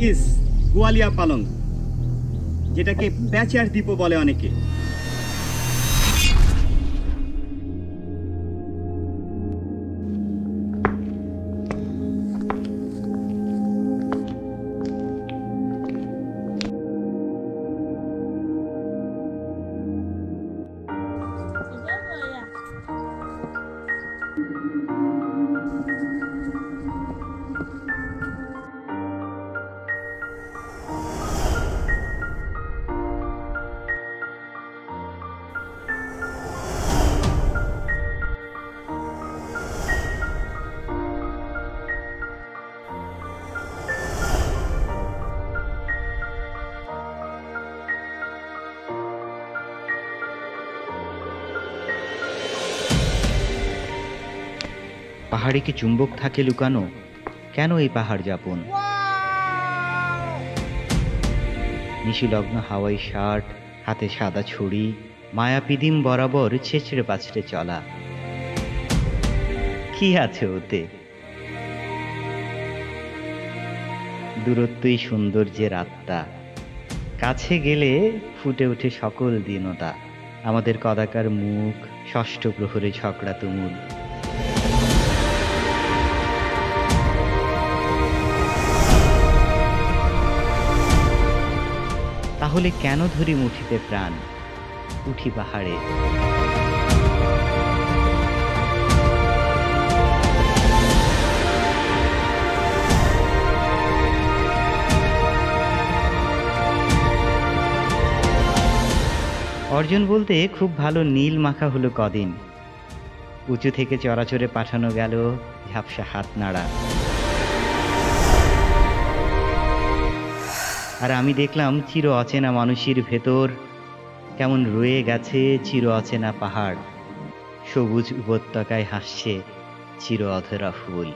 Is Goalia পালং, যেটাকে প্যাচার দ্বীপও বলে অনেকে। পাহাড়ে কি চুম্বক থাকে লুকানো? কেন এই পাহাড় যাপন? নিশিলগ্ন হাওয়াই শার্ট, হাতে সাদা ছড়ি, মায়াপিদিম বরাবর ছেঁচড়ে পাছড়ে চলা। কি আছে ওতে? দূরত্বই সৌন্দর্যের আত্মা, কাছে গেলে ফুটে ওঠে সকল দীনতা। আমাদের কদাকার মুখ ষষ্ঠ প্রহরে ঝগড়া তুমুল। তাহলে কেন ধরি মুঠিতে প্রাণ, উঠি পাহাড়ে। অর্জন বলতে খুব ভালো নীল মাখা হলো কদিন। উঁচু থেকে চরাচরে পাঠানো গেল ঝাপসা হাত নাড়া। আর আমি দেখলাম চির অচেনা মানুষের ভেতর কেমন রয়ে গেছে চির অচেনা পাহাড়। সবুজ উপত্যকায় হাসছে চির অধরা ফুল।